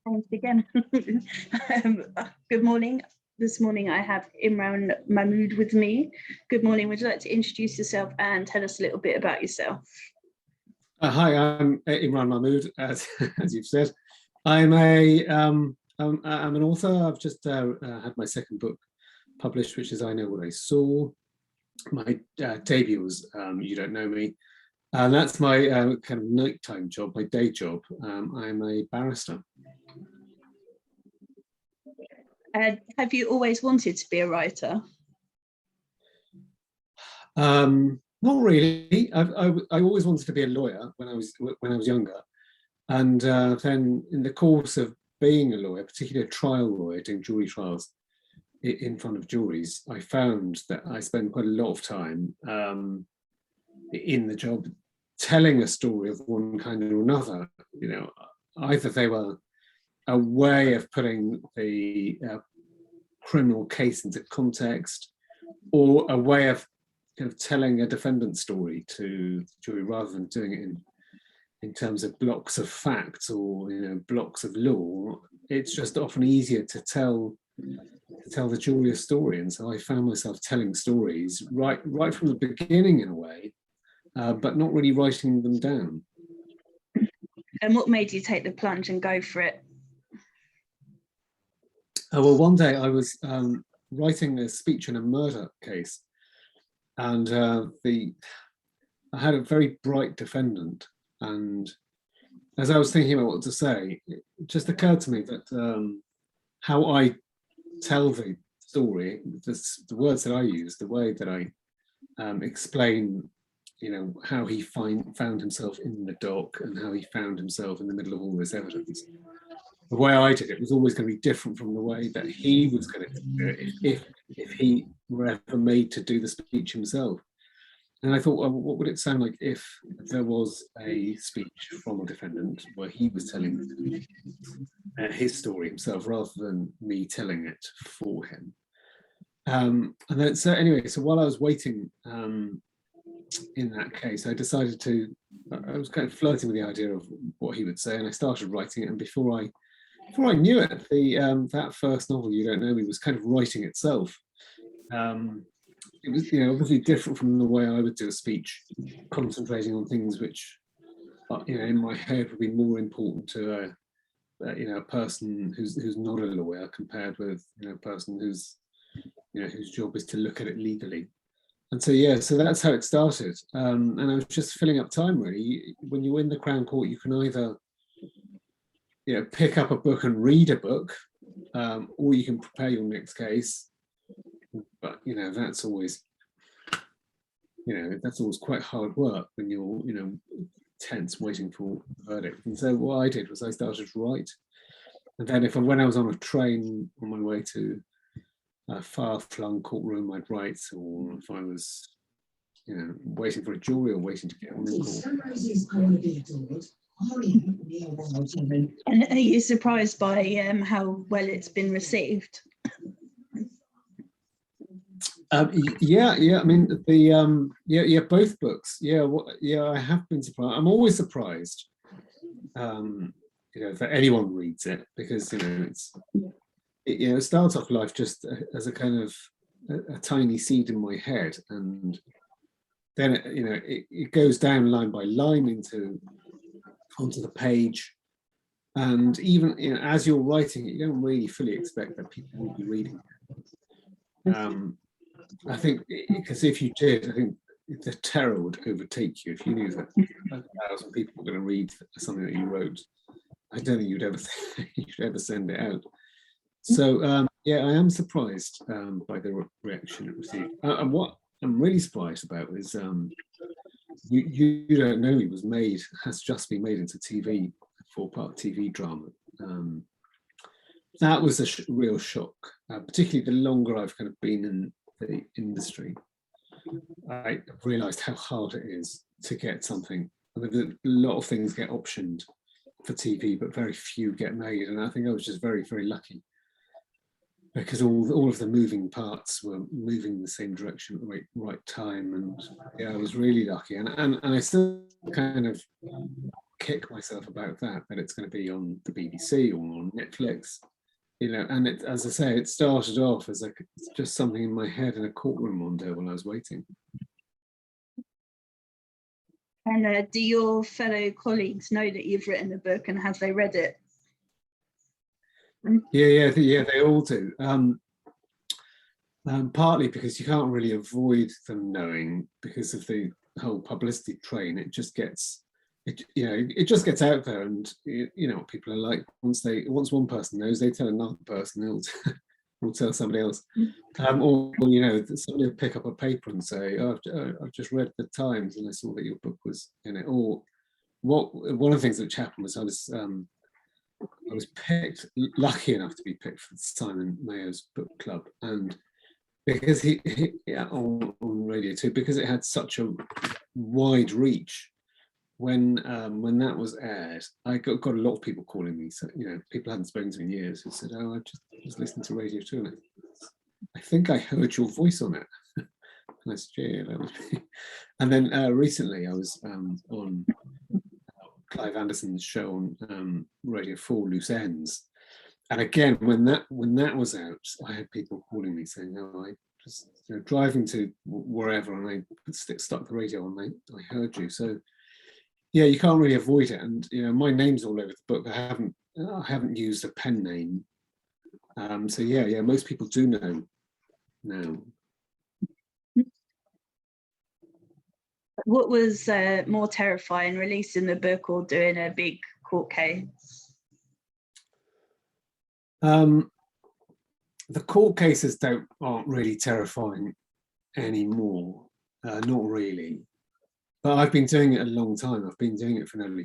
Thanks again. Good morning. This morning I have Imran Mahmood with me. Good morning. Would you like to introduce yourself and tell us a little bit about yourself? Hi, I'm Imran Mahmood, as you've said. I'm I'm an author. I've just had my second book published, which is I Know What I Saw. My debut was You Don't Know Me. And that's my kind of nighttime job, my day job. I'm a barrister. Have you always wanted to be a writer? Not really. I always wanted to be a lawyer when I was younger, and then in the course of being a lawyer, particularly a trial lawyer, doing jury trials in front of juries, I found that I spent quite a lot of time in the job telling a story of one kind or another. You know, either they were a way of putting the criminal case into context, or a way of kind of telling a defendant's story to the jury rather than doing it in terms of blocks of facts or blocks of law. It's just often easier to tell the jury a story, and so I found myself telling stories right from the beginning in a way, but not really writing them down. And what made you take the plunge and go for it? Well, one day I was writing a speech in a murder case, and I had a very bright defendant, and as I was thinking about what to say, it just occurred to me that how I tell the story, the words that I use, the way that I explain, how he found himself in the dock and how he found himself in the middle of all this evidence. The way I did it was always going to be different from the way that he was going to do it if he were ever made to do the speech himself. And I thought, well, what would it sound like if there was a speech from a defendant where he was telling his story himself rather than me telling it for him? And then, so while I was waiting in that case, I decided I was kind of flirting with the idea of what he would say, and I started writing it. And before I knew it, that first novel, You Don't Know Me, was kind of writing itself. It was, obviously different from the way I would do a speech, concentrating on things which, in my head would be more important to a person who's not a lawyer compared with a person whose job is to look at it legally. And so that's how it started. And I was just filling up time, really. When you're in the Crown Court, you can either pick up a book and read a book, or you can prepare your next case. But that's always quite hard work when you're tense waiting for the verdict. And so what I did was I started to write, and then when I was on a train on my way to a far-flung courtroom, I'd write, or if I was waiting for a jury or waiting to get on the court. And are you surprised by how well it's been received? Yeah. I mean, both books. I have been surprised. I'm always surprised, that anyone reads it, because it starts off life just as a kind of a tiny seed in my head, and then it goes down line by line onto the page, and even as you're writing it, you don't really fully expect that people will be reading it. I think because if you did, I think the terror would overtake you if you knew that 1,000 people were going to read something that you wrote. I don't think you'd ever send it out. So I am surprised by the reaction it received. And what I'm really surprised about is You Don't Know Me has just been made into TV, 4-part TV drama. That was a real shock, particularly the longer I've kind of been in the industry. I realised how hard it is to get something. I mean, a lot of things get optioned for TV, but very few get made. And I think I was just very, very lucky, because all of the moving parts were moving in the same direction at the right time. And I was really lucky. And I still kind of kick myself about that it's going to be on the BBC or on Netflix, and it, as I say, it started off as like just something in my head in a courtroom one day when I was waiting. And do your fellow colleagues know that you've written a book, and have they read it? Yeah, they all do. Partly because you can't really avoid them knowing because of the whole publicity train. It just gets out there, and you know what people are like. Once one person knows, they tell another person, they'll tell somebody else, or somebody will pick up a paper and say, "Oh, I've just read the Times and I saw that your book was in it." Or one of the things which happened was I was lucky enough to be picked for Simon Mayo's book club, and because he on Radio 2, because it had such a wide reach. When that was aired, I got a lot of people calling me. So people hadn't spoken to me in years, who said, "Oh, I just listened to Radio 2, and I think I heard your voice on it." And I said, "Yeah, that was me." And then recently, I was on Clive Anderson's show on Radio 4, Loose Ends, and again, when that was out, I had people calling me saying, "Oh, I just driving to wherever, and I stuck the radio on. I heard you." So. Yeah, you can't really avoid it, and my name's all over the book. I haven't used a pen name, so yeah, most people do know now. What was more terrifying, releasing the book or doing a big court case? The court cases aren't really terrifying anymore, not really. But I've been doing it a long time. I've been doing it for nearly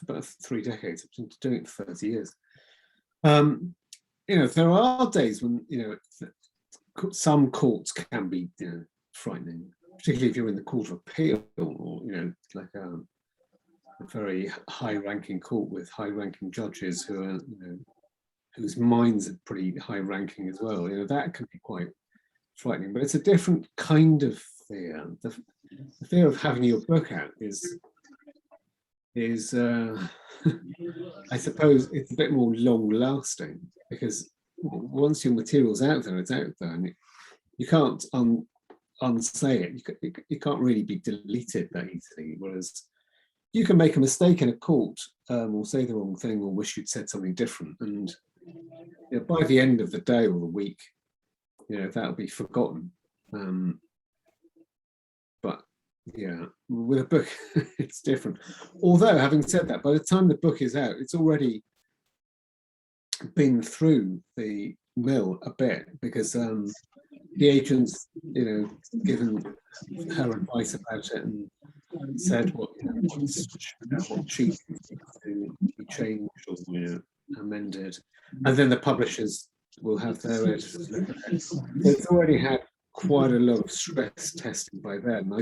about 3 decades. I've been doing it for 30 years. There are days when some courts can be frightening, particularly if you're in the Court of Appeal, or like a very high-ranking court with high-ranking judges who are whose minds are pretty high-ranking as well. That can be quite frightening, but it's a different kind of fear. The fear of having your book out is I suppose it's a bit more long-lasting, because once your material's out there, it's out there, and you can't unsay it. You can't really be deleted that easily. Whereas you can make a mistake in a court, or say the wrong thing, or wish you'd said something different, and by the end of the day or the week, that'll be forgotten. But yeah, with a book, it's different. Although, having said that, by the time the book is out, it's already been through the mill a bit, because the agent's, given her advice about it and said what she needs to be changed or amended, and then the publishers will have their editors look at it. So it's already had quite a lot of stress testing by then.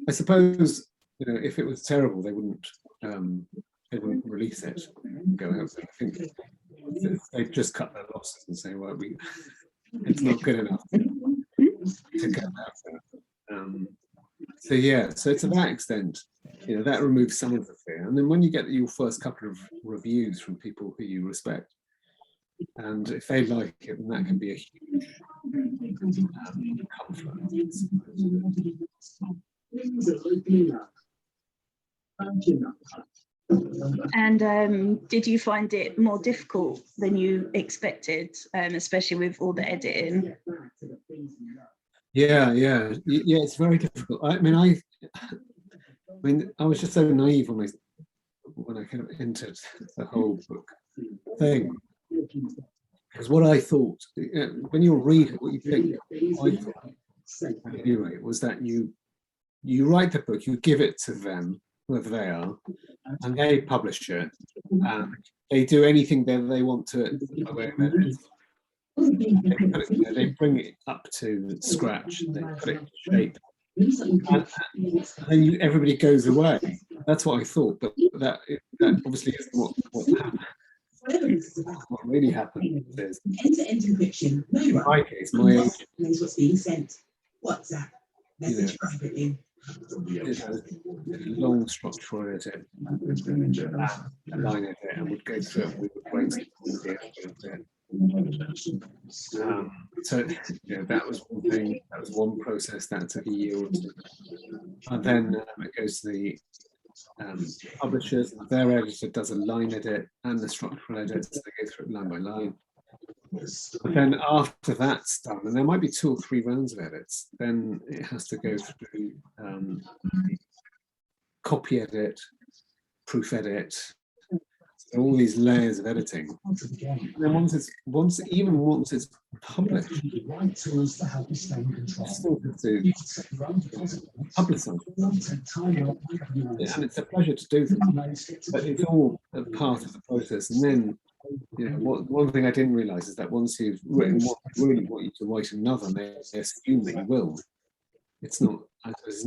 I suppose if it was terrible, they wouldn't release it and go out. I think they'd just cut their losses and say, well, it's not good enough to go out there. So yeah, so to that extent, that removes some of the fear. And then when you get your first couple of reviews from people who you respect, and if they like it, then that can be a huge comfort. And did you find it more difficult than you expected, especially with all the editing? Yeah, it's very difficult. I mean, I was just so naive when I kind of entered the whole book thing. Because what I thought, when you read it, what you think, I thought, anyway, was that you write the book, you give it to them, whoever they are, and they publish it, and they do anything that they want to it. They bring it up to scratch, they put it in shape, and then everybody goes away. That's what I thought, but that obviously isn't what happened. What really happened is, in my case, my agent, knows what's being sent. WhatsApp message privately. did a long structural edit, a line edit, and would go through it. We would brainstorm the edit. So that was one thing. That was one process that took a year or two. And then it goes to the publishers. Their editor does a line edit and the structural edit. So they go through it line by line. But then after that's done, and there might be 2 or 3 rounds of edits, then it has to go through copy edit, proof edit, so all these layers of editing. And then once it's published, still have to publicize it. And it's a pleasure to do them, but it's all a part of the process. And then, one thing I didn't realize is that once you've written what they really want you to write another, they assume that you will. It's not. That's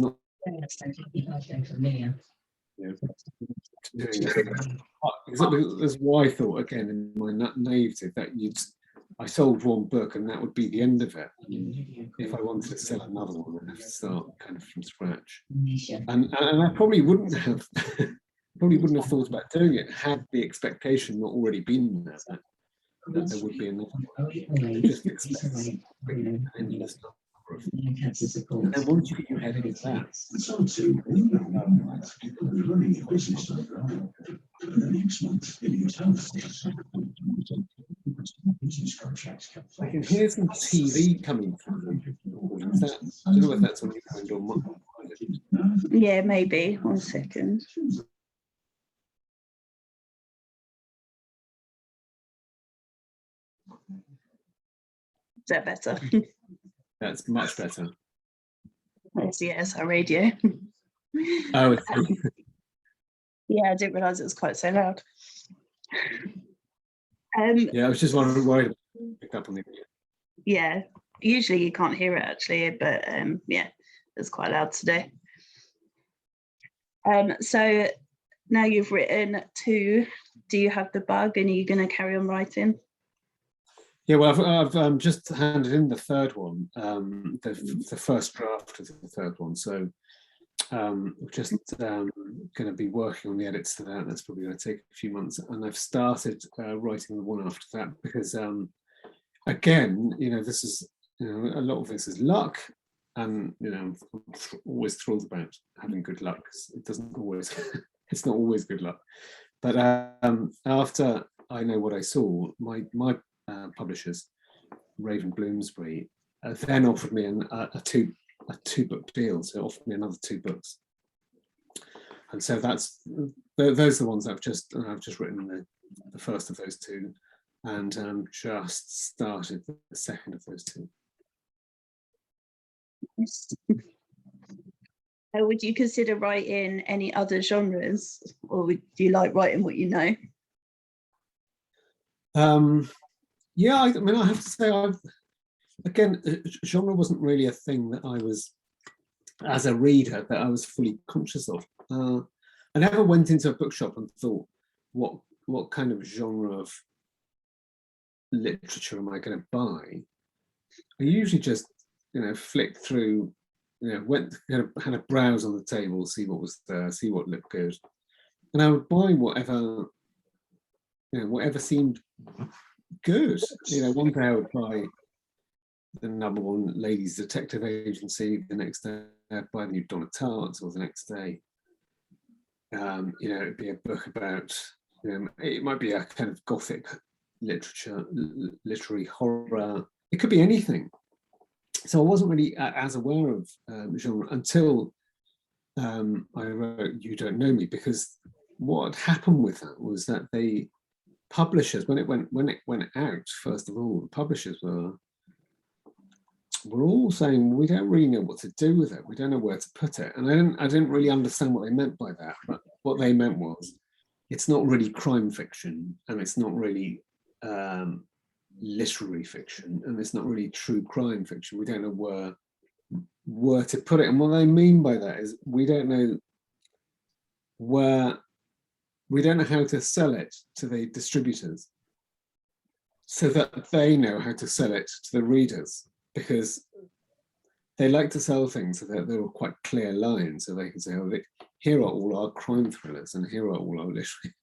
why I thought, again, in my naivety, that I sold one book and that would be the end of it. If I wanted to sell another one, I'd have to start kind of from scratch. And I probably wouldn't have thought about doing it had the expectation not already been there that there would be another one. Just expect endless number of. And then once you get your head into that, I can hear some TV coming through. I don't know if that's on your phone or mine. Yeah, maybe. 1 second. Is that better? That's much better. Yes, our radio. Oh, yeah, I didn't realise it was quite so loud. Yeah, I was just worried about pick up on the. Yeah, usually you can't hear it actually, but yeah, it's quite loud today. So now you've written 2. Do you have the bug, and are you going to carry on writing? Yeah, well, I've just handed in the 3rd one, the first draft of the 3rd one. So we're just going to be working on the edits to that. That's probably going to take a few months. And I've started writing the one after that because, again, this is, a lot of this is luck. And, I'm always thrilled about having good luck. It doesn't always, it's not always good luck. But after I know what I saw, my publishers, Raven Bloomsbury, then offered me a 2-book deal. So offered me another 2 books, and so those are the ones I've just written the first of those 2, and just started the second of those 2. Would you consider writing any other genres, or do you like writing what you know? Yeah, I mean, I have to say, again, genre wasn't really a thing that I was, as a reader, that I was fully conscious of. I never went into a bookshop and thought, what kind of genre of literature am I going to buy? I usually just, flicked through, went had a browse on the table, see what was there, see what looked good, and I would buy whatever seemed good. One day I would buy the #1 ladies detective agency, the next day I'd buy the new Donna Tartt, or the next day it'd be a book about it might be a kind of gothic literature, literary horror. It could be anything. So I wasn't really as aware of genre until I wrote You Don't Know Me, because what happened with that was that they publishers, when it went out, first of all, the publishers were all saying, we don't really know what to do with it, we don't know where to put it. And I didn't really understand what they meant by that, but what they meant was, it's not really crime fiction, and it's not really literary fiction, and it's not really true crime fiction. We don't know where to put it. And what they mean by that is, we don't know how to sell it to the distributors so that they know how to sell it to the readers, because they like to sell things so that there are quite clear lines, so they can say, oh, here are all our crime thrillers and here are all our literary,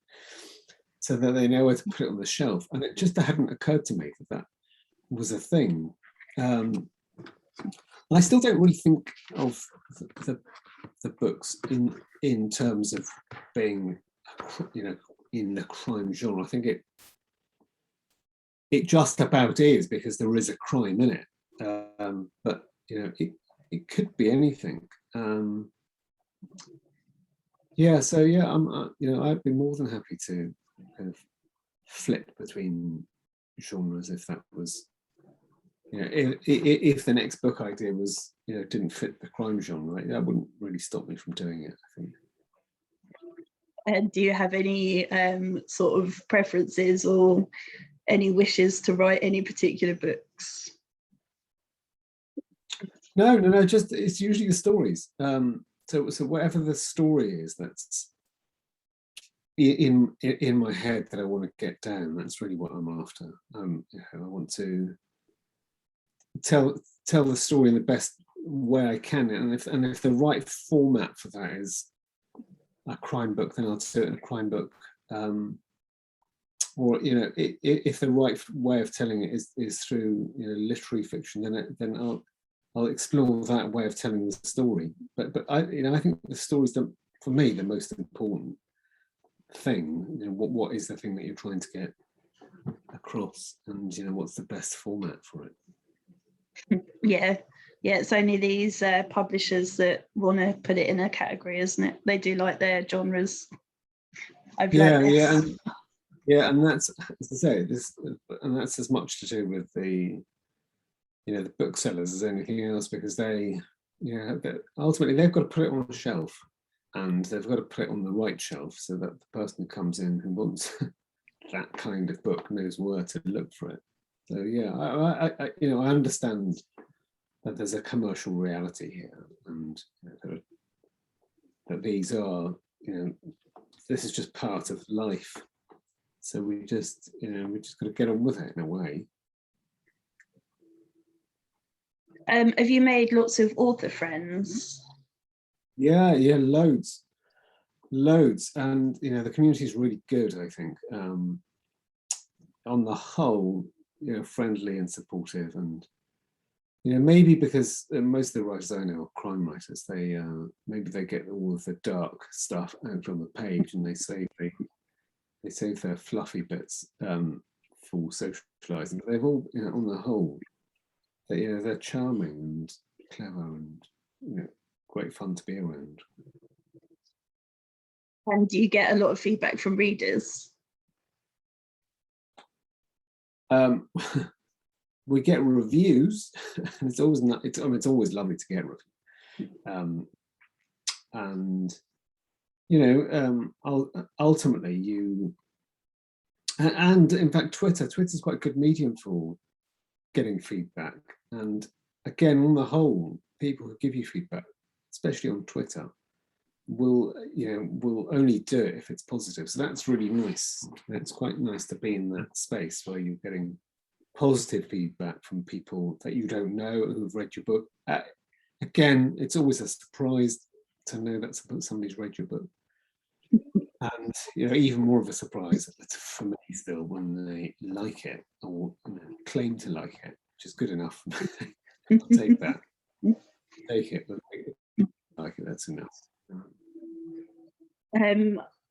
so that they know where to put it on the shelf. And it just hadn't occurred to me that that was a thing. And I still don't really think of the books in terms of being, you know, in the crime genre. I think it just about is, because there is a crime in it. But you know, it could be anything. Yeah, so yeah, you know, I'd be more than happy to kind of flip between genres if that was, you know, if the next book idea was, you know, didn't fit the crime genre, that wouldn't really stop me from doing it, I think. And do you have any sort of preferences or any wishes to write any particular books? No, just it's usually the stories. So whatever the story is that's in my head that I want to get down, that's really what I'm after. You know, I want to tell the story in the best way I can, and if the right format for that is a crime book, then I'll do it in a crime book. Or you know, if the right way of telling it is through, you know, literary fiction, then I'll explore that way of telling the story. But I, you know, I think the story's for me the most important thing. You know, what is the thing that you're trying to get across, and you know, what's the best format for it? Yeah, it's only these publishers that want to put it in a category, isn't it? They do like their genres. I've learned this. And that's, as I say, and that's as much to do with the, you know, the booksellers as anything else, because they, you know, ultimately they've got to put it on a shelf, and they've got to put it on the right shelf so that the person who comes in who wants that kind of book knows where to look for it. So yeah, I you know, I understand that there's a commercial reality here, and you know, that these are, you know, this is just part of life. So we just, you know, we just got to get on with it in a way. Have you made lots of author friends? Yeah, loads, and you know, the community is really good, I think. On the whole, you know, friendly and supportive, and you know, maybe because most of the writers I know are crime writers, they maybe they get all of the dark stuff out on the page, and they save their fluffy bits for socializing. But they've all, you know, on the whole, you know, they're charming and clever, and you know, great fun to be around. And do you get a lot of feedback from readers? We get reviews, and it's always not. It's always lovely to get reviews, and you know, ultimately you, and in fact, Twitter's quite a good medium for getting feedback. And again, on the whole, people who give you feedback, especially on Twitter, will only do it if it's positive. So that's really nice. It's quite nice to be in that space where you're getting positive feedback from people that you don't know who've read your book. Again, it's always a surprise to know that somebody's read your book, and you know, even more of a surprise for me still when they like it, or you know, claim to like it, which is good enough. I'll take that. Take it, but like it, that's enough.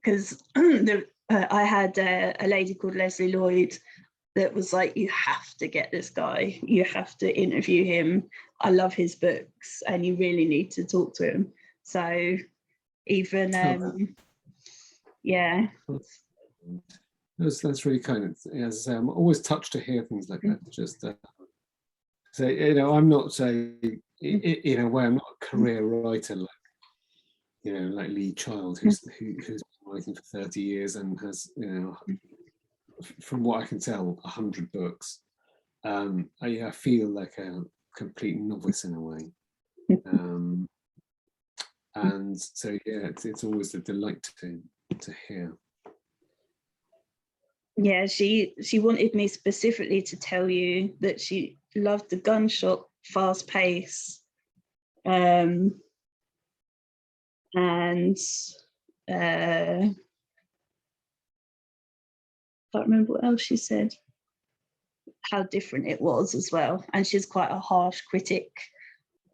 Because I had a lady called Leslie Lloyd that was like, you have to get this guy, you have to interview him, I love his books and you really need to talk to him. So even yeah, that's really kind of, as I say, I'm always touched to hear things like that. Just so you know, I'm not in a way, I'm not a career writer like, you know, like Lee Child, who's been writing for 30 years and has, you know, from what I can tell, 100 books. I feel like a complete novice in a way. And so yeah, it's always a delight to hear. Yeah, she wanted me specifically to tell you that she loved the gunshot, fast pace, And can't remember what else she said, how different it was as well. And she's quite a harsh critic.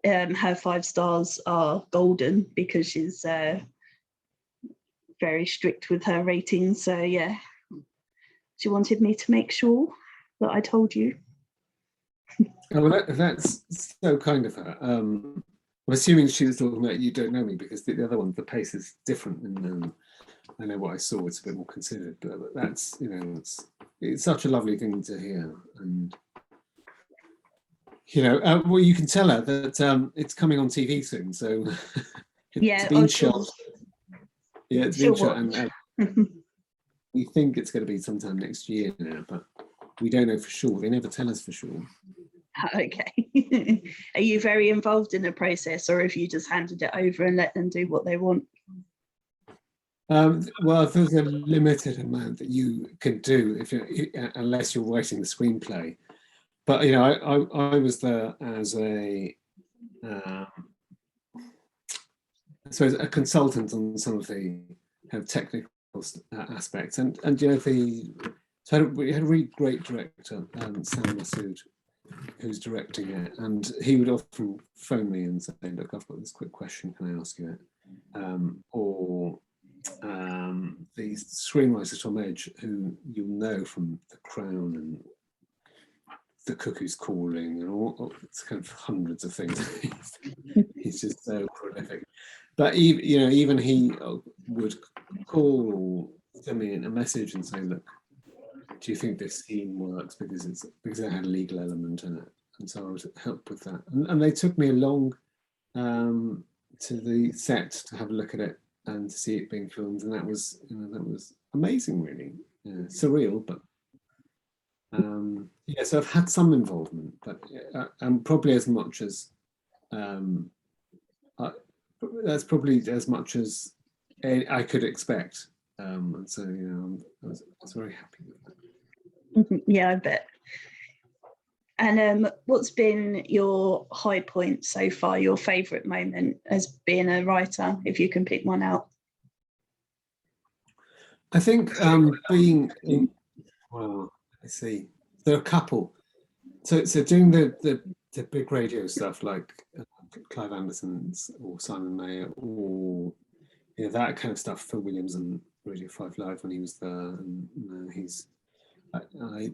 Her 5 stars are golden because she's very strict with her ratings. So yeah, she wanted me to make sure that I told you. Oh, well, that's so kind of her. I'm assuming she was talking about You Don't Know Me, because the other one, the pace is different, and I know what I saw. It's a bit more considered, but that's, you know, it's such a lovely thing to hear. And you know, well, you can tell her that it's coming on TV soon, so Yeah, it's been shot. Yeah, it's been shot, and we think it's going to be sometime next year now, but we don't know for sure. They never tell us for sure. Okay. Are you very involved in the process, or have you just handed it over and let them do what they want? Well, there's a limited amount that you can do unless you're writing the screenplay. But you know, I was there as a I suppose a consultant on some of the kind of technical aspects, and you know, we had a really great director, Sam Massoud, who's directing it, and he would often phone me and say, "Look, I've got this quick question. Can I ask you it?" Or the screenwriter Tom Edge, who you'll know from The Crown and The Cuckoo's Calling and all it's kind of hundreds of things. He's just so prolific. But even he would call or send me a message and say, "Look, do you think this scene works because it had a legal element in it?" And so I would help with that. And they took me along to the set to have a look at it and to see it being filmed, and that was amazing, really. Surreal, but yeah. So I've had some involvement, but probably as much as that's probably as much as I could expect. And so, you know, I was very happy with that. Yeah, I bet. And what's been your high point so far, your favourite moment as being a writer, if you can pick one out? I think being in, well, I see. There are a couple. So doing the big radio stuff like Clive Anderson's or Simon Mayer, or that kind of stuff for Williams and Radio 5 Live when he was there, and I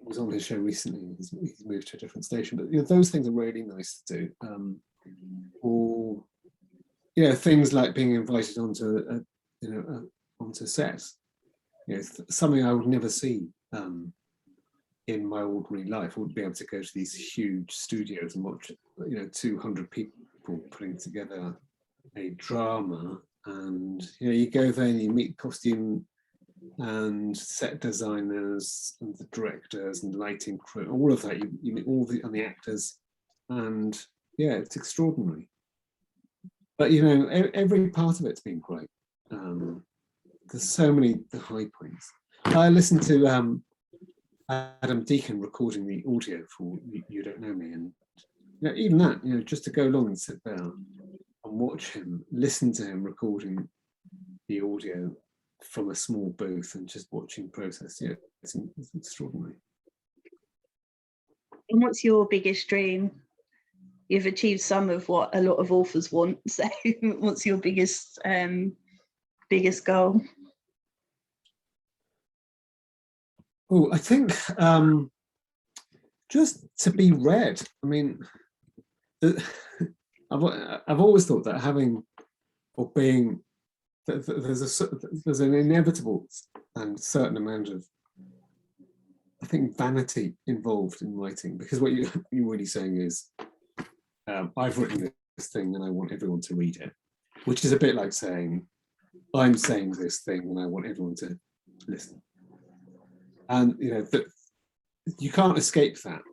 was on his show recently. He's moved to a different station, but those things are really nice to do. Or things like being invited onto onto set. Something I would never see in my ordinary life. I wouldn't be able to go to these huge studios and watch 200 people putting together a drama, and you go there and you meet costume and set designers and the directors and lighting crew, all of that. You meet all the actors, and it's extraordinary. But every part of it's been great. There's so many high points. I listened to Adam Deacon recording the audio for You Don't Know Me, and even that, just to go along and sit there and watch him, listen to him recording the audio from a small booth and just watching process. It's extraordinary. And what's your biggest dream? You've achieved some of what a lot of authors want. So what's your biggest goal? Oh, I think just to be read. I mean, I've always thought that having or being there's an inevitable and certain amount of, I think, vanity involved in writing, because what you're really saying is, I've written this thing and I want everyone to read it, which is a bit like saying, I'm saying this thing and I want everyone to listen. And you can't escape that.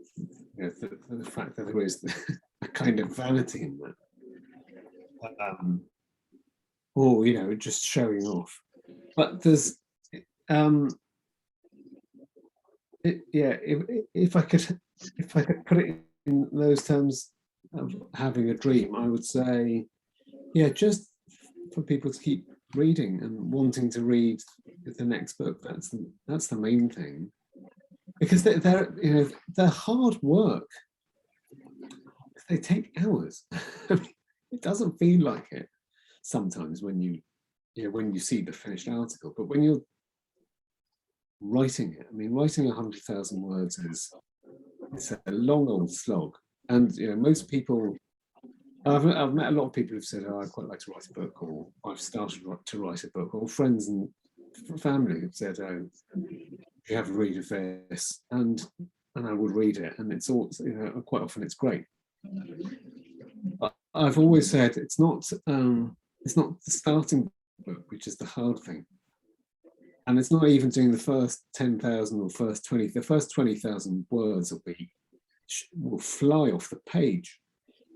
The fact that there is a kind of vanity in that. Or just showing off. But there's if I could put it in those terms, of having a dream, I would say, yeah, just for people to keep reading and wanting to read the next book. That's the main thing, because they're you know they're hard work. They take hours. It doesn't feel like it sometimes when when you see the finished article, but when you're writing it, I mean, writing 100,000 words it's a long old slog, and most people. I've met a lot of people who've said, "Oh, I'd quite like to write a book," or "I've started to write a book," or friends and family have said, "Oh, you have a read of this," and I would read it, and it's all quite often it's great. But I've always said it's not the starting book which is the hard thing, and it's not even doing the first 10,000 or first 20. The first 20,000 words will fly off the page.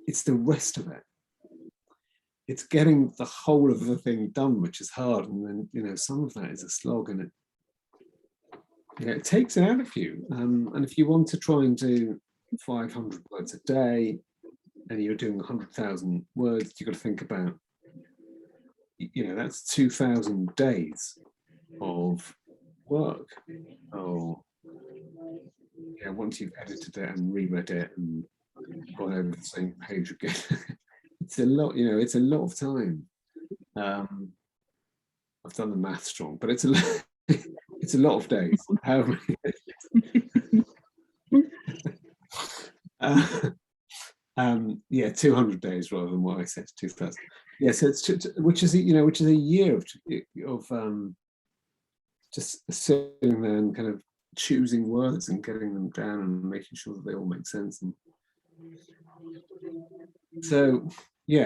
It's the rest of it. It's getting the whole of the thing done, which is hard, and then some of that is a slog, and it takes it out of you. And if you want to try and do 500 words a day, and you're doing 100,000 words, you've got to think about, that's 2,000 days of work. Oh, yeah. Once you've edited it and reread it and gone over the same page again, it's a lot. It's a lot of time. I've done the maths wrong, but it's a it's a lot of days. Yeah, 200 days rather than what I said, 2,000. Yeah, so it's which is a year of just sitting there and kind of choosing words and getting them down and making sure that they all make sense. And so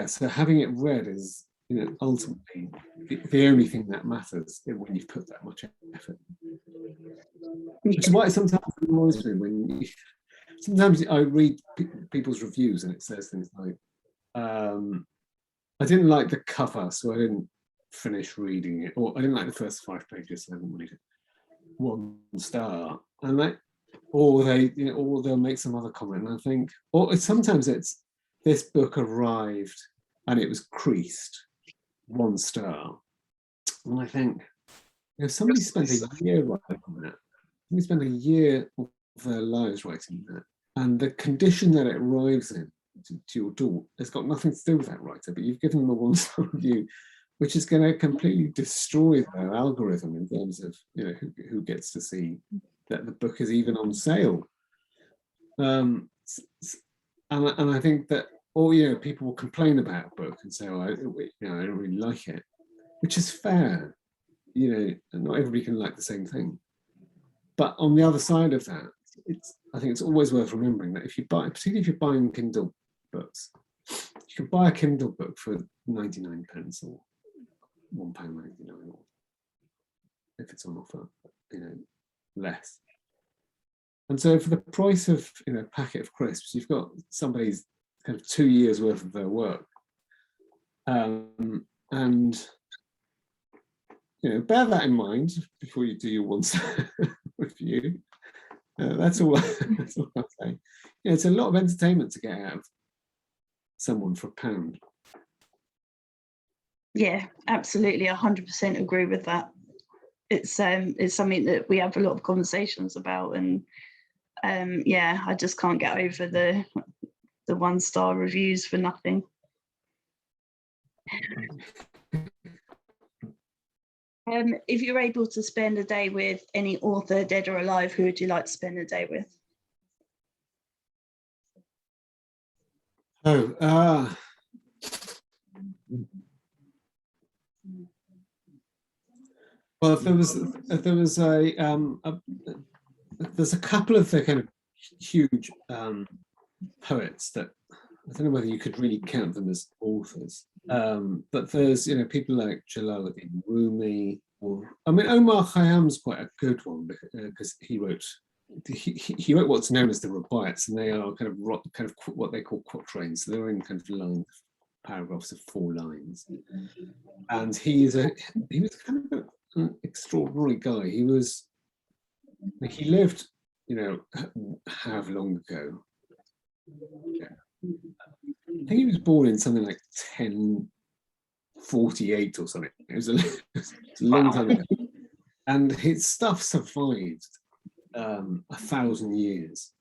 so having it read is ultimately the only thing that matters when you've put that much effort. Which is why sometimes it annoys me when sometimes I read people's reviews and it says things like, I didn't like the cover, so I didn't finish reading it, or I didn't like the first 5 pages, so I didn't read it. 1 star, and or they'll make some other comment, and I think, or sometimes it's this book arrived and it was creased, 1 star, and I think somebody spent a year writing that. Somebody spent a year of their lives writing that, and the condition that it arrives in to your door has got nothing to do with that writer, but you've given them a 1-star review, which is going to completely destroy their algorithm in terms of who gets to see that the book is even on sale. And I think that, or people will complain about a book and say, "Oh, I don't really like it," which is fair. Not everybody can like the same thing. But on the other side of that, I think it's always worth remembering that particularly if you're buying Kindle books, you can buy a Kindle book for 99 pence or £1.99, or if it's on offer, less. And so for the price of a packet of crisps, you've got somebody's kind of 2 years worth of their work. And bear that in mind before you do your 1-star review. That's all I'll say. It's a lot of entertainment to get out of someone for £1. Yeah, absolutely, 100% agree with that. It's something that we have a lot of conversations about, and I just can't get over the 1-star reviews for nothing. If you're able to spend a day with any author, dead or alive, who would you like to spend a day with? Well, if there was there's a couple of the kind of huge poets that I don't know whether you could really count them as authors, but there's people like Jalaluddin Rumi, or Omar Khayyam's quite a good one because he wrote what's known as the rubaiyats, and they are kind of what they call quatrains. So they're in kind of paragraphs of 4 lines, and he was kind of an extraordinary guy. He lived, how long ago? I think he was born in something like 1048 or something. It was a long time ago. And his stuff survived 1,000 years.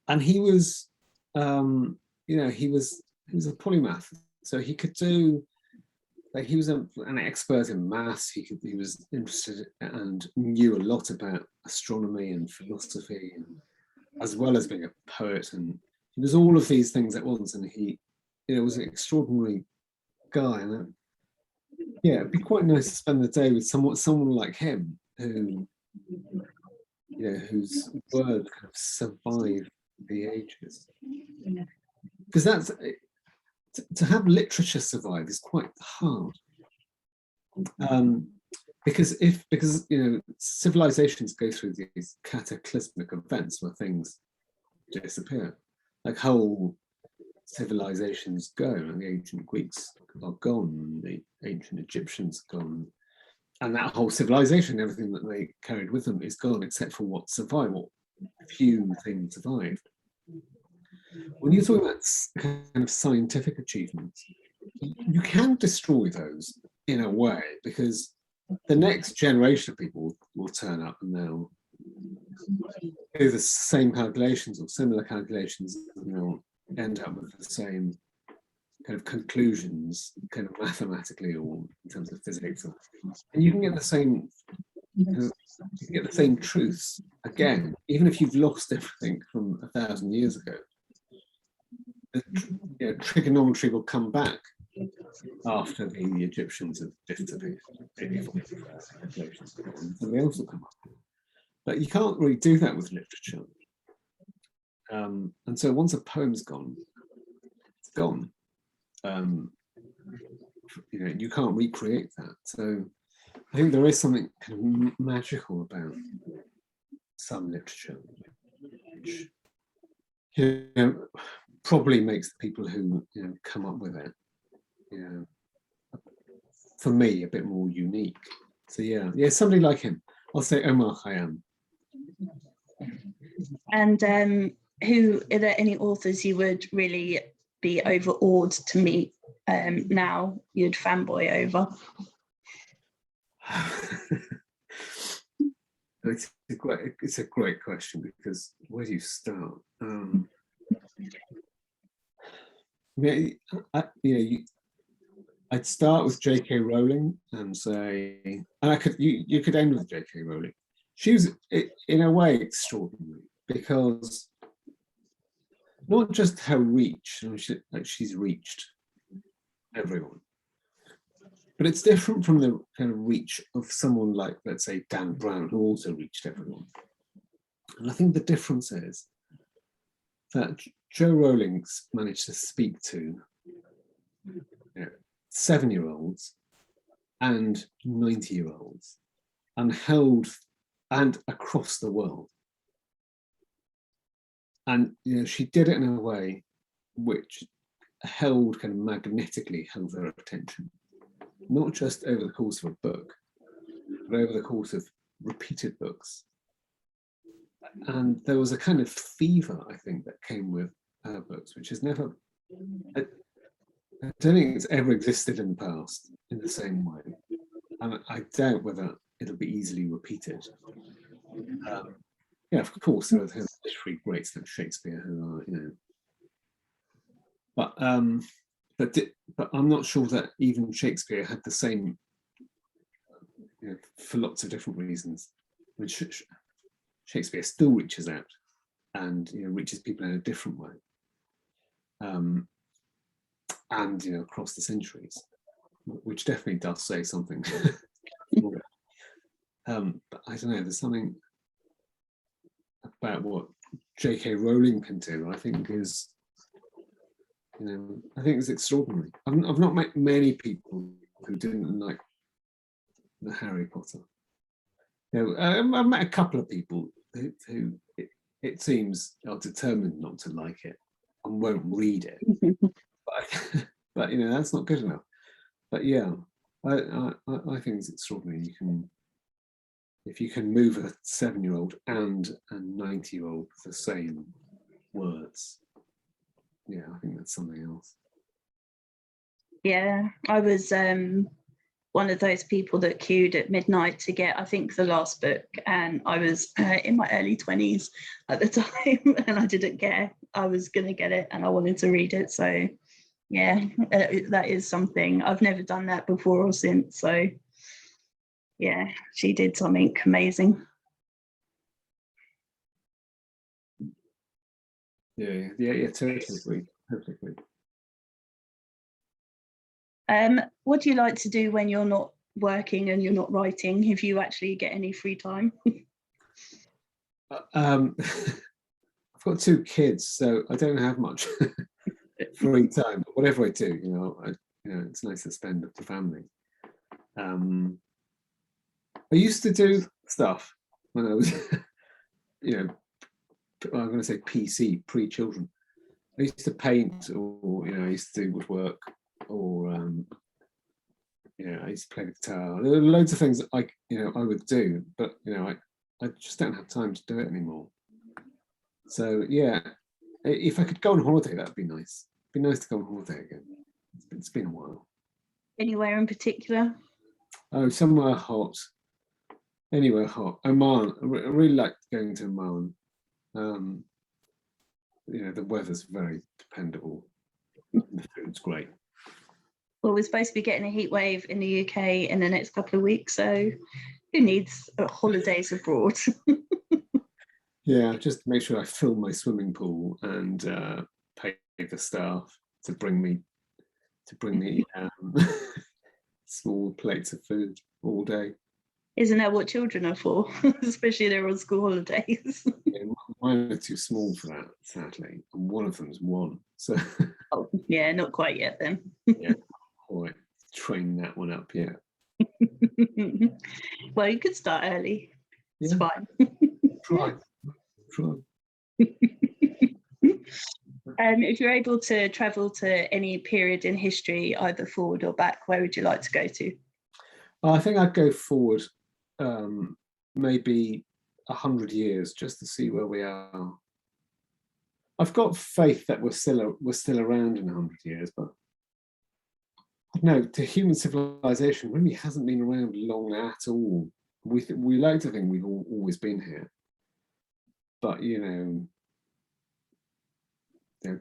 And he was, he was a polymath. So he could do, like, he was an expert in maths. He was interested and knew a lot about astronomy and philosophy, and, as well as being a poet. And he was all of these things at once. And he, was an extraordinary guy. And it'd be quite nice to spend the day with someone like him, who, whose words kind of survive the ages. Because that's, to have literature survive is quite hard. Because civilizations go through these cataclysmic events where things disappear, like whole civilizations go, and the ancient Greeks are gone, the ancient Egyptians are gone, and that whole civilization, everything that they carried with them, is gone, except for what survived, what few things survived. When you're talking about kind of scientific achievements, you can destroy those in a way, because the next generation of people will turn up and they'll do the same calculations or similar calculations, and they'll end up with the same kind of conclusions, kind of mathematically or in terms of physics, and you can get the same, truths again, even if you've lost everything from 1,000 years ago. The trigonometry will come back after the Egyptians have disappeared. Something else will come up. But you can't really do that with literature. And so once a poem's gone, it's gone. You can't recreate that. So I think there is something kind of magical about some literature, which probably makes the people who come up with it, for me, a bit more unique. So somebody like him. I'll say Omar Khayyam. And who are there any authors you would really be overawed to meet now, you'd fanboy over? It's a great question, because where do you start? I'd start with J.K. Rowling and say, and you could end with J.K. Rowling. She was, in a way, extraordinary, because not just her reach, she's reached everyone, but it's different from the kind of reach of someone like, let's say, Dan Brown, who also reached everyone. And I think the difference is that Jo Rowling's managed to speak to 7-year-olds and 90-year-olds, and across the world. And she did it in a way which kind of magnetically held their attention, not just over the course of a book, but over the course of repeated books. And there was a kind of fever, I think, that came with her books, which has never, I don't think it's ever existed in the past in the same way. And I doubt whether it'll be easily repeated. Of course, there are literary greats like Shakespeare who are, but I'm not sure that even Shakespeare had the same, for lots of different reasons. I mean, Shakespeare still reaches out and reaches people in a different way, and across the centuries, which definitely does say something. But I don't know. There's something about what J.K. Rowling can do. I think is, I think is extraordinary. I've not met many people who didn't like the Harry Potter. I've met a couple of people who it seems are determined not to like it and won't read it. but that's not good enough. But I think it's extraordinary. If you can move a 7-year-old and a 90-year-old with the same words, yeah, I think that's something else. Yeah, I was one of those people that queued at midnight to get, I think, the last book, and I was in my early 20s at the time, and I didn't care. I was going to get it, and I wanted to read it. So, yeah, that is something. I've never done that before or since. So, yeah, she did something amazing. Yeah, totally agree. Totally agree. What do you like to do when you're not working and you're not writing, if you actually get any free time? I've got 2 kids, so I don't have much free time. But whatever I do, it's nice to spend with the family. I used to do stuff when I was, I'm going to say PC, pre-children. I used to paint, or I used to do woodwork, or I used to play the guitar. There were loads of things that I would do, but I just don't have time to do it anymore. So yeah, if I could go on holiday, that'd be nice. It'd be nice to go on holiday again. It's been a while. Anywhere in particular? Oh, somewhere hot. Anywhere hot. Oman. I really like going to Oman. The weather's very dependable. The food's great. Well, we're supposed to be getting a heat wave in the UK in the next couple of weeks, so who needs holidays abroad? Yeah, just make sure I fill my swimming pool and pay the staff to bring me small plates of food all day. Isn't that what children are for? Especially they're on school holidays. Yeah, mine are too small for that, sadly, and one of them's 1. So Oh, yeah, not quite yet then. yeah, quite train that one up yet. Well, you could start early. It's fine. Try. If you're able to travel to any period in history, either forward or back, where would you like to go to? I think I'd go forward, maybe 100 years, just to see where we are. I've got faith that we're still around in 100 years, but no, the human civilization really hasn't been around long at all. We like to think we've always been here, but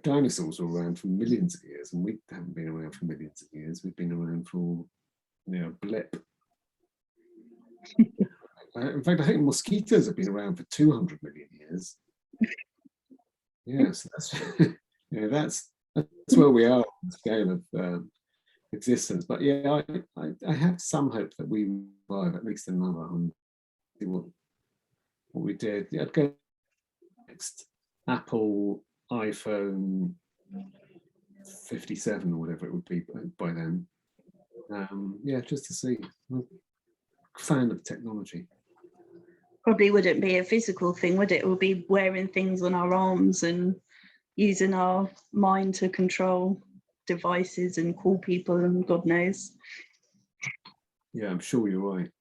dinosaurs were around for millions of years, and we haven't been around for millions of years. We've been around for a blip. In fact, I think mosquitoes have been around for 200 million years. Yes, that's where we are on the scale of existence. But yeah, I have some hope that we survive at least another 100. See what we did. I'd go next. Apple iPhone 57 or whatever it would be by then. Just to see. I'm a fan of technology. Probably wouldn't be a physical thing, would it? It would be wearing things on our arms and using our mind to control devices and call people and God knows. Yeah, I'm sure you're right.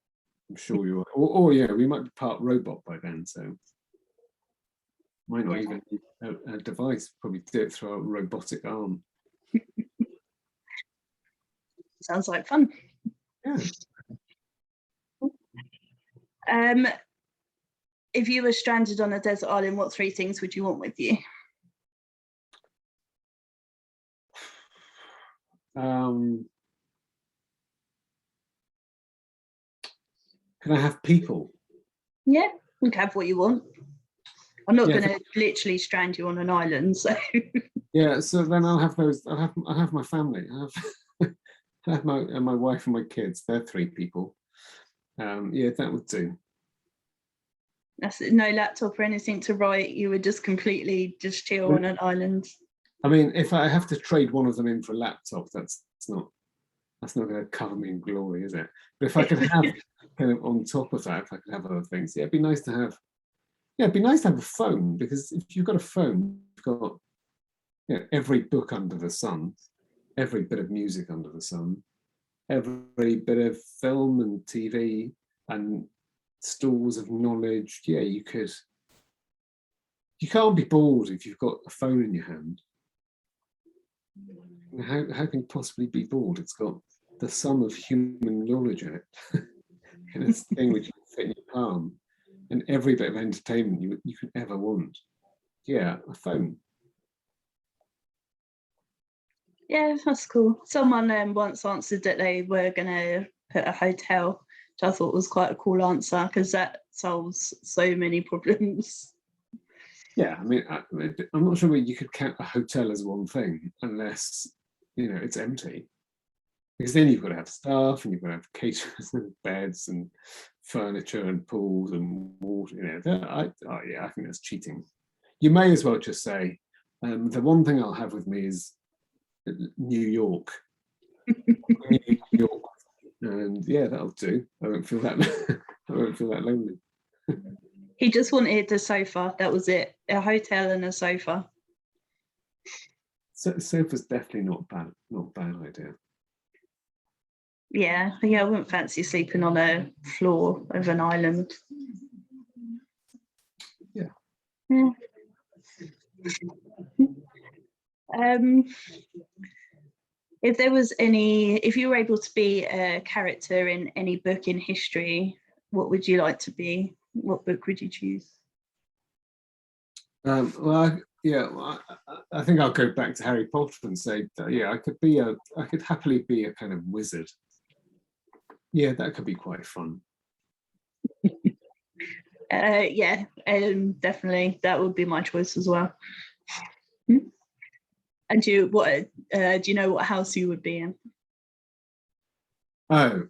Or we might be part robot by then, so might not even need a device. Probably do it through a robotic arm. Sounds like fun. Yeah. If you were stranded on a desert island, what 3 things would you want with you? Can I have people? Yeah, you can have what you want. I'm not going to literally strand you on an island, so. Yeah, so then I'll have those. I'll have my family. I have my wife and my kids. They're 3 people. That would do. That's it. No laptop or anything to write. You would just completely just chill on an island. I mean, if I have to trade one of them in for a laptop, that's not going to cover me in glory, is it? But if I could have kind of on top of that, if I could have other things, it'd be nice to have. Yeah, it'd be nice to have a phone, because if you've got a phone, you've got every book under the sun, every bit of music under the sun, every bit of film and TV and stores of knowledge. Yeah, you can't be bored if you've got a phone in your hand. How can you possibly be bored? It's got the sum of human knowledge in it. And it's a thing which you can fit in your palm, and every bit of entertainment you could ever want. Yeah, a phone. Yeah, that's cool. Someone once answered that they were going to put a hotel, which I thought was quite a cool answer because that solves so many problems. Yeah, I mean, I'm not sure whether you could count a hotel as one thing unless, it's empty. Because then you've got to have staff and you've got to have caterers and beds and furniture and pools and water. I think that's cheating. You may as well just say, the one thing I'll have with me is New York. New York. And yeah, that'll do. I won't feel that lonely. He just wanted a sofa. That was it. A hotel and a sofa. So sofa's definitely not bad idea. Yeah, I wouldn't fancy sleeping on a floor of an island. Yeah. If you were able to be a character in any book in history, what would you like to be? What book would you choose? I think I'll go back to Harry Potter and say, I could happily be a kind of wizard. Yeah, that could be quite fun. Definitely, that would be my choice as well. And do you know what house you would be in? Let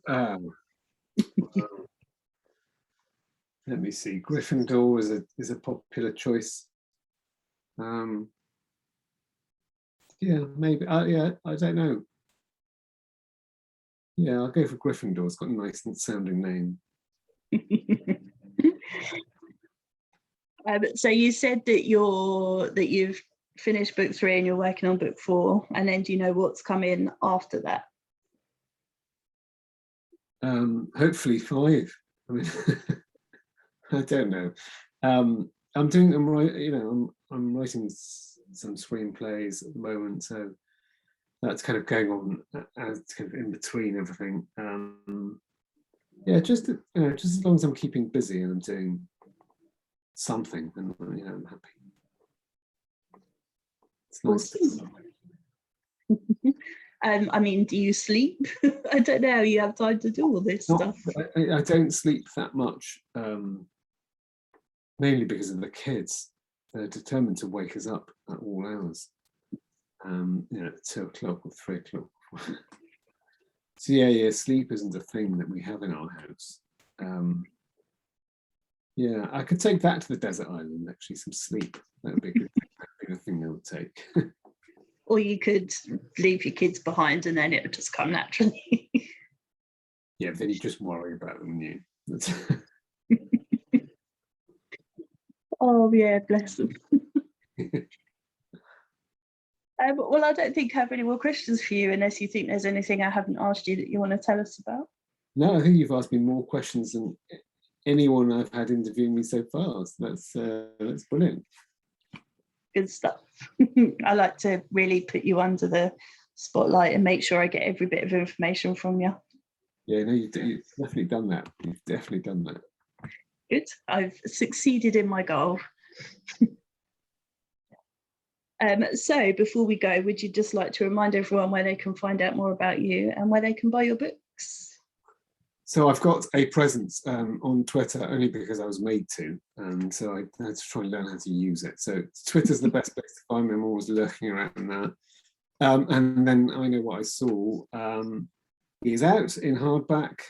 me see. Gryffindor is a popular choice. Maybe. I don't know. Yeah, I'll go for Gryffindor. It's got a nice sounding name. So you said that you've finished book 3 and you're working on book 4, and then do you know what's coming after that? Hopefully 5. I mean, I don't know. I'm writing some screenplays at the moment, so that's kind of going on as kind of in between everything. Just as long as I'm keeping busy and I'm doing something, and I'm happy. It's nice. Awesome. Do you sleep? I don't know how you have time to do all this stuff. I don't sleep that much, mainly because of the kids. They're determined to wake us up at all hours. At 2 o'clock or 3 o'clock. So sleep isn't a thing that we have in our house. I could take that to the desert island, actually, some sleep. That would be a good thing I would take. Or you could leave your kids behind and then it would just come naturally. Yeah, but then you just worry about them, Oh, yeah, bless them. Well, I don't think I have any more questions for you, unless you think there's anything I haven't asked you that you want to tell us about. No, I think you've asked me more questions than anyone I've had interviewing me so far. So that's brilliant. Good stuff. I like to really put you under the spotlight and make sure I get every bit of information from you. Yeah, no, you've definitely done that. You've definitely done that. Good. I've succeeded in my goal. So before we go, would you just like to remind everyone where they can find out more about you and where they can buy your books? So I've got a presence on Twitter only because I was made to, and so I had to try and learn how to use it. So Twitter's the best place to find me. I'm always lurking around that. And then I Know What I Saw is out in hardback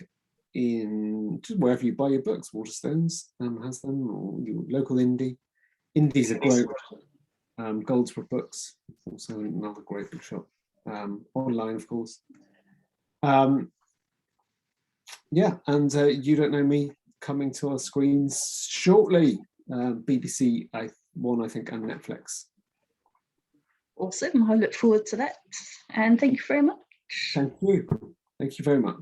in wherever you buy your books. Waterstones has them, or your local indie. Indies are great. Goldsborough Books, also another great bookshop. Online, of course. And You Don't Know Me coming to our screens shortly. BBC One, I think, and Netflix. Awesome. I look forward to that. And thank you very much. Thank you. Thank you very much.